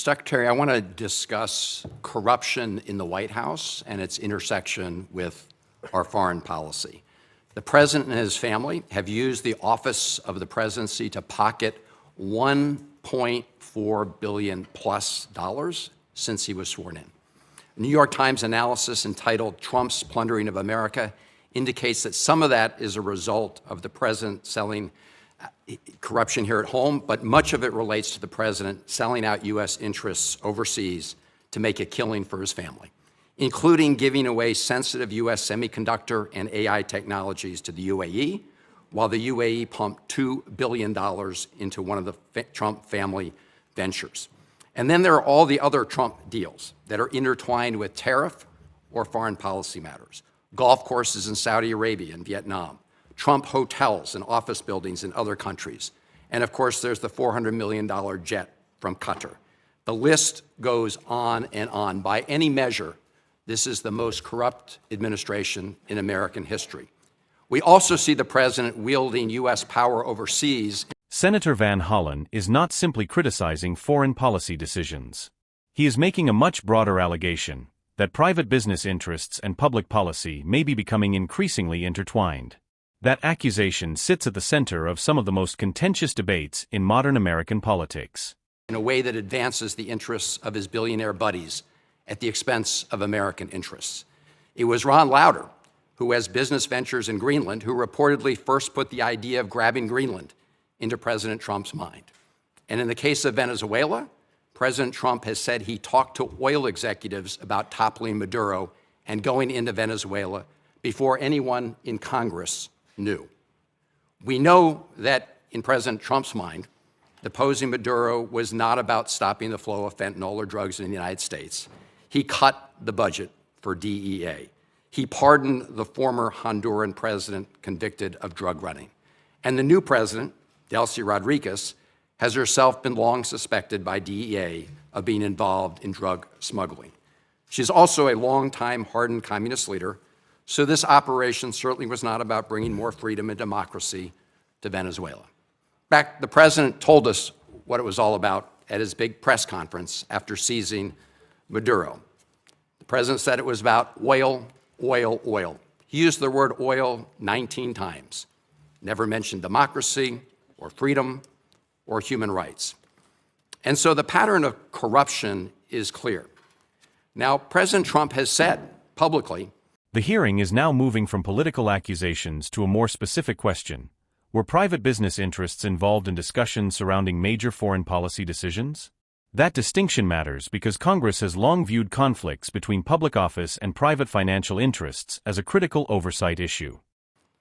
Secretary, I want to discuss corruption in the White House and its intersection with our foreign policy. The President and his family have used the office of the presidency to pocket $1.4 billion plus since he was sworn in. A New York Times analysis entitled "Trump's Plundering of America" indicates that some of that is a result of the president selling corruption here at home, but much of it relates to the president selling out U.S. interests overseas to make a killing for his family, including giving away sensitive U.S. semiconductor and AI technologies to the UAE, while the UAE pumped $2 billion into one of the Trump family ventures. And then there are all the other Trump deals that are intertwined with tariff or foreign policy matters. Golf courses in Saudi Arabia and Vietnam, Trump hotels and office buildings in other countries, and of course there's the $400 million jet from Qatar. The list goes on and on. By any measure, this is the most corrupt administration in American history. We also see the president wielding U.S. power overseas. Senator Van Hollen is not simply criticizing foreign policy decisions. He is making a much broader allegation that private business interests and public policy may be becoming increasingly intertwined. That accusation sits at the center of some of the most contentious debates in modern American politics. In a way that advances the interests of his billionaire buddies at the expense of American interests. It was Ron Lauder, who has business ventures in Greenland, who reportedly first put the idea of grabbing Greenland into President Trump's mind. And in the case of Venezuela, President Trump has said he talked to oil executives about toppling Maduro and going into Venezuela before anyone in Congress knew. We know that in President Trump's mind, deposing Maduro was not about stopping the flow of fentanyl or drugs in the United States. He cut the budget for DEA. He pardoned the former Honduran president convicted of drug running. And the new president, Delcy Rodriguez, has herself been long suspected by DEA of being involved in drug smuggling. She's also a longtime hardened communist leader, so this operation certainly was not about bringing more freedom and democracy to Venezuela. In fact, the president told us what it was all about at his big press conference after seizing Maduro. The president said it was about oil, oil, oil. He used the word oil 19 times, never mentioned democracy or freedom or human rights. And so the pattern of corruption is clear. Now, President Trump has said publicly, the hearing is now moving from political accusations to a more specific question. Were private business interests involved in discussions surrounding major foreign policy decisions? That distinction matters because Congress has long viewed conflicts between public office and private financial interests as a critical oversight issue.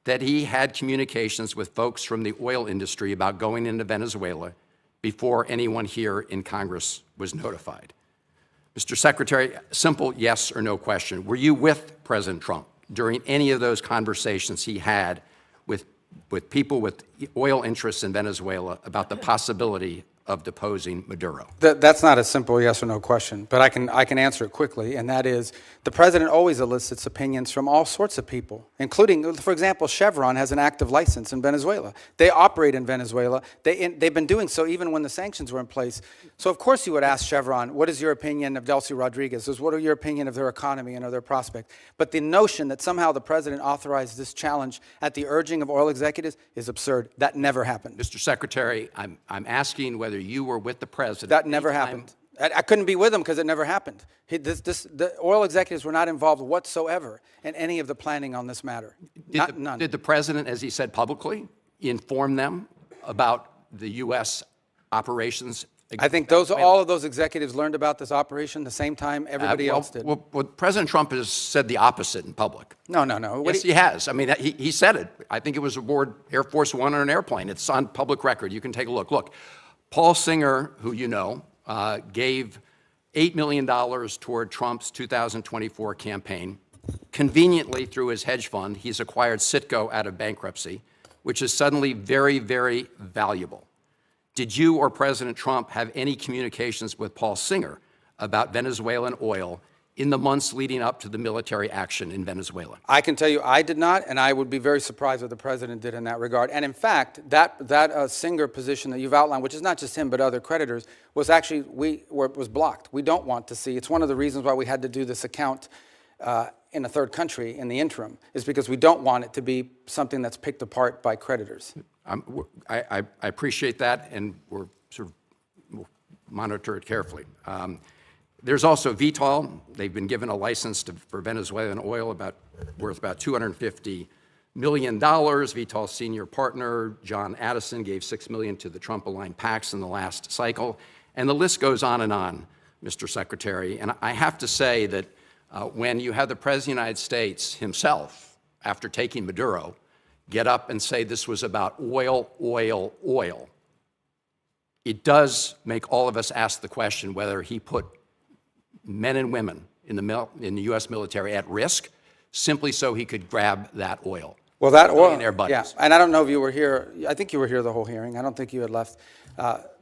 That he had communications with folks from the oil industry about going into Venezuela before anyone here in Congress was notified. Mr. Secretary, simple yes or no question. Were you with President Trump during any of those conversations he had with people with oil interests in Venezuela about the possibility of deposing Maduro? That's not a simple yes or no question, but I can answer it quickly, and that is the president always elicits opinions from all sorts of people, including, for example, Chevron has an active license in Venezuela. They operate in Venezuela. They've been doing so even when the sanctions were in place. So of course you would ask Chevron, what is your opinion of Delcy Rodriguez? What are your opinion of their economy and of their prospect? But the notion that somehow the president authorized this challenge at the urging of oil executives is absurd. That never happened. Mr. Secretary, I'm asking whether you were with the president. That never happened. I couldn't be with him because it never happened. The oil executives were not involved whatsoever in any of the planning on this matter. None. Did the president, as he said publicly, inform them about the U.S. operations? I think all of those executives learned about this operation the same time everybody else did. Well, President Trump has said the opposite in public. No. Yes, he has. I mean, he said it. I think it was aboard Air Force One on an airplane. It's on public record. You can take a look. Look, Paul Singer, who you know, gave $8 million toward Trump's 2024 campaign. Conveniently, through his hedge fund, he's acquired Citgo out of bankruptcy, which is suddenly very, very valuable. Did you or President Trump have any communications with Paul Singer about Venezuelan oil in the months leading up to the military action in Venezuela? I can tell you I did not, and I would be very surprised what the president did in that regard. And in fact, that Singer position that you've outlined, which is not just him but other creditors, was actually was blocked. We don't want to see. It's one of the reasons why we had to do this account in a third country in the interim, is because we don't want it to be something that's picked apart by creditors. I appreciate that, and we'll monitor it carefully. There's also Vitol. They've been given a license for Venezuelan oil worth about $250 million. Vitol's senior partner, John Addison, gave $6 million to the Trump-aligned PACs in the last cycle. And the list goes on, Mr. Secretary. And I have to say that when you have the President of the United States himself, after taking Maduro, get up and say this was about oil, oil, oil, it does make all of us ask the question whether he put men and women in the U.S. military at risk simply so he could grab that oil. Well, that oil, yeah, and I don't know if you were here. I think you were here the whole hearing. I don't think you had left.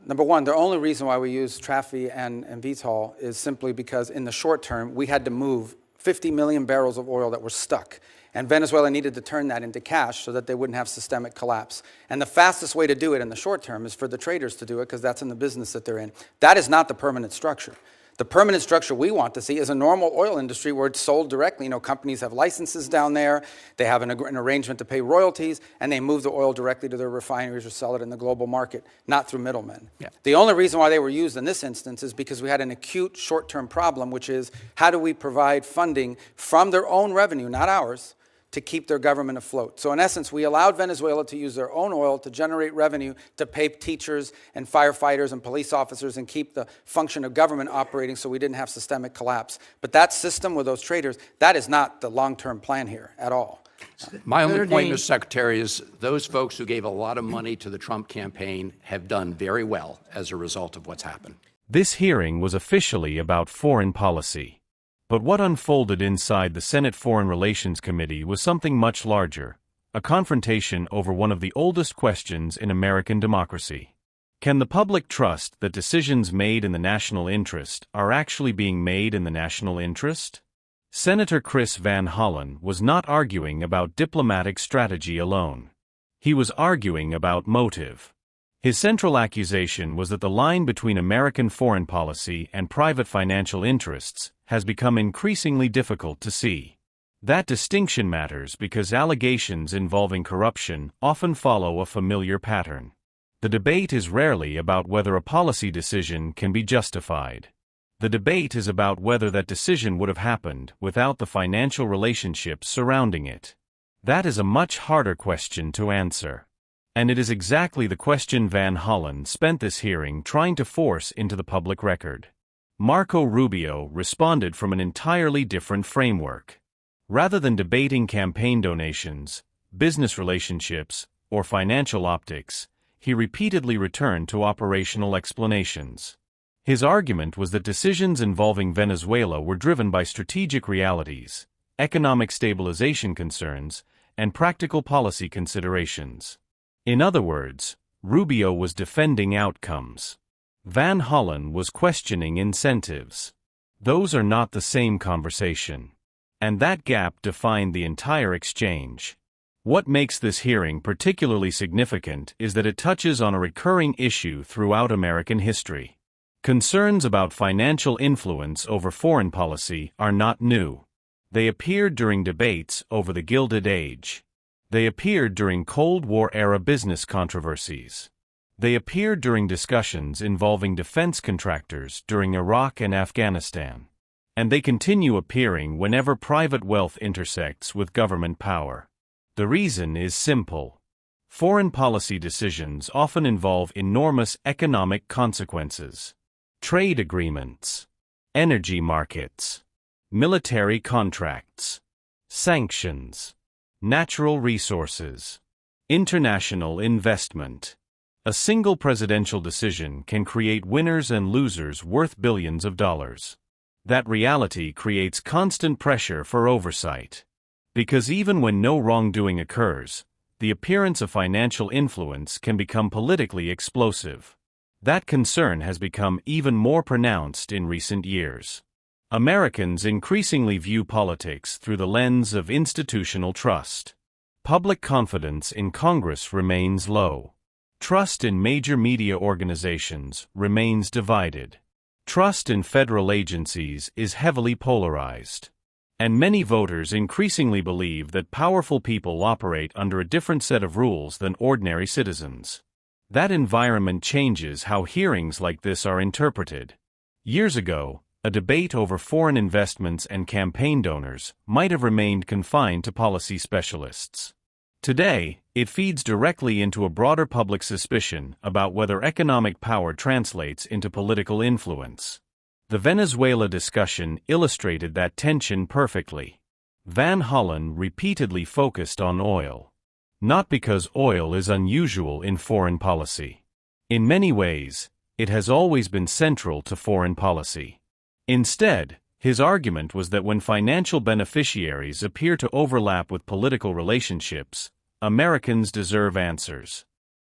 Number one, the only reason why we use Trafi and Vitol is simply because in the short term, we had to move 50 million barrels of oil that were stuck. And Venezuela needed to turn that into cash so that they wouldn't have systemic collapse. And the fastest way to do it in the short term is for the traders to do it, because that's in the business that they're in. That is not the permanent structure. The permanent structure we want to see is a normal oil industry where it's sold directly. You know, companies have licenses down there, they have an arrangement to pay royalties, and they move the oil directly to their refineries or sell it in the global market, not through middlemen. Yeah. The only reason why they were used in this instance is because we had an acute short-term problem, which is how do we provide funding from their own revenue, not ours, to keep their government afloat. So in essence, we allowed Venezuela to use their own oil to generate revenue to pay teachers and firefighters and police officers and keep the function of government operating so we didn't have systemic collapse. But that system with those traders, that is not the long-term plan here at all. My only point, Mr. Secretary, is those folks who gave a lot of money to the Trump campaign have done very well as a result of what's happened. This hearing was officially about foreign policy. But what unfolded inside the Senate Foreign Relations Committee was something much larger, a confrontation over one of the oldest questions in American democracy. Can the public trust that decisions made in the national interest are actually being made in the national interest? Senator Chris Van Hollen was not arguing about diplomatic strategy alone. He was arguing about motive. His central accusation was that the line between American foreign policy and private financial interests has become increasingly difficult to see. That distinction matters because allegations involving corruption often follow a familiar pattern. The debate is rarely about whether a policy decision can be justified. The debate is about whether that decision would have happened without the financial relationships surrounding it. That is a much harder question to answer. And it is exactly the question Van Hollen spent this hearing trying to force into the public record. Marco Rubio responded from an entirely different framework. Rather than debating campaign donations, business relationships, or financial optics, he repeatedly returned to operational explanations. His argument was that decisions involving Venezuela were driven by strategic realities, economic stabilization concerns, and practical policy considerations. In other words, Rubio was defending outcomes. Van Hollen was questioning incentives. Those are not the same conversation. And that gap defined the entire exchange. What makes this hearing particularly significant is that it touches on a recurring issue throughout American history. Concerns about financial influence over foreign policy are not new. They appeared during debates over the Gilded Age. They appeared during Cold War-era business controversies. They appeared during discussions involving defense contractors during Iraq and Afghanistan. And they continue appearing whenever private wealth intersects with government power. The reason is simple. Foreign policy decisions often involve enormous economic consequences. Trade agreements, energy markets, military contracts, sanctions, natural resources, international investment. A single presidential decision can create winners and losers worth billions of dollars. That reality creates constant pressure for oversight. Because even when no wrongdoing occurs, the appearance of financial influence can become politically explosive. That concern has become even more pronounced in recent years. Americans increasingly view politics through the lens of institutional trust. Public confidence in Congress remains low. Trust in major media organizations remains divided. Trust in federal agencies is heavily polarized. And many voters increasingly believe that powerful people operate under a different set of rules than ordinary citizens. That environment changes how hearings like this are interpreted. Years ago, a debate over foreign investments and campaign donors might have remained confined to policy specialists. Today, it feeds directly into a broader public suspicion about whether economic power translates into political influence. The Venezuela discussion illustrated that tension perfectly. Van Hollen repeatedly focused on oil. Not because oil is unusual in foreign policy. In many ways, it has always been central to foreign policy. Instead, his argument was that when financial beneficiaries appear to overlap with political relationships, Americans deserve answers.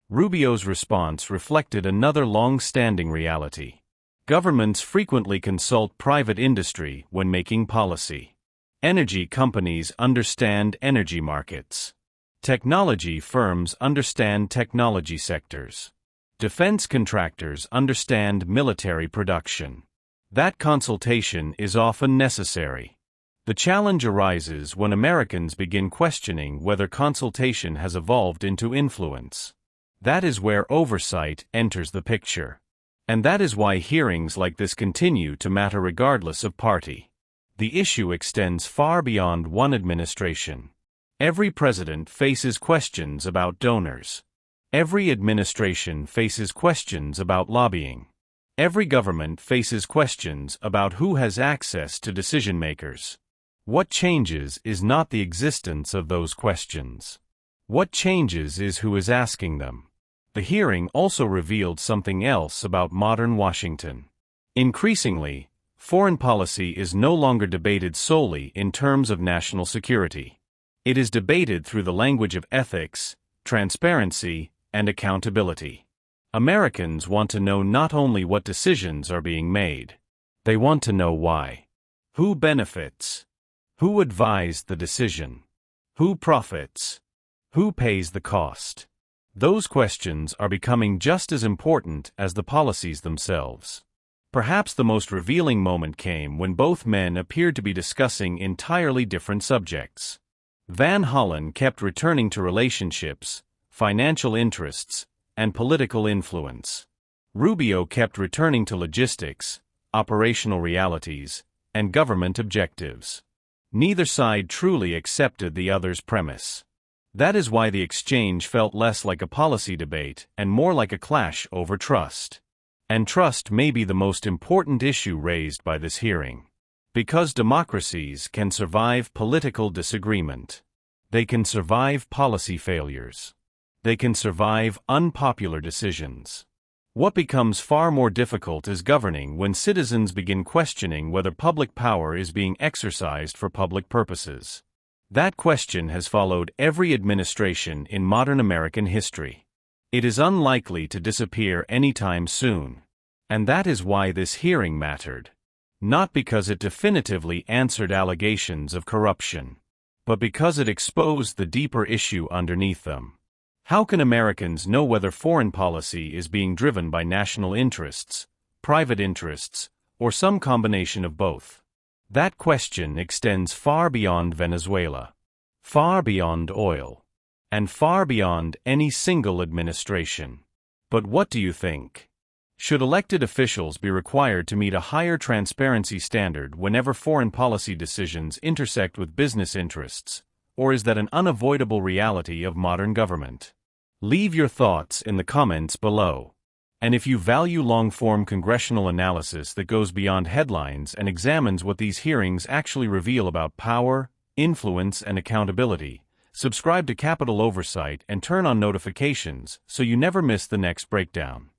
Rubio's response reflected another long-standing reality. Governments frequently consult private industry when making policy. Energy companies understand energy markets. Technology firms understand technology sectors. Defense contractors understand military production. That consultation is often necessary. The challenge arises when Americans begin questioning whether consultation has evolved into influence. That is where oversight enters the picture. And that is why hearings like this continue to matter regardless of party. The issue extends far beyond one administration. Every president faces questions about donors. Every administration faces questions about lobbying. Every government faces questions about who has access to decision-makers. What changes is not the existence of those questions. What changes is who is asking them. The hearing also revealed something else about modern Washington. Increasingly, foreign policy is no longer debated solely in terms of national security. It is debated through the language of ethics, transparency, and accountability. Americans want to know not only what decisions are being made. They want to know why. Who benefits? Who advised the decision? Who profits? Who pays the cost? Those questions are becoming just as important as the policies themselves. Perhaps the most revealing moment came when both men appeared to be discussing entirely different subjects. Van Hollen kept returning to relationships, financial interests, and political influence. Rubio kept returning to logistics, operational realities, and government objectives. Neither side truly accepted the other's premise. That is why the exchange felt less like a policy debate and more like a clash over trust. And trust may be the most important issue raised by this hearing. Because democracies can survive political disagreement. They can survive policy failures. They can survive unpopular decisions. What becomes far more difficult is governing when citizens begin questioning whether public power is being exercised for public purposes. That question has followed every administration in modern American history. It is unlikely to disappear anytime soon. And that is why this hearing mattered. Not because it definitively answered allegations of corruption, but because it exposed the deeper issue underneath them. How can Americans know whether foreign policy is being driven by national interests, private interests, or some combination of both? That question extends far beyond Venezuela, far beyond oil, and far beyond any single administration. But what do you think? Should elected officials be required to meet a higher transparency standard whenever foreign policy decisions intersect with business interests, or is that an unavoidable reality of modern government? Leave your thoughts in the comments below. And if you value long-form congressional analysis that goes beyond headlines and examines what these hearings actually reveal about power, influence, and accountability, subscribe to Capitol Oversight and turn on notifications so you never miss the next breakdown.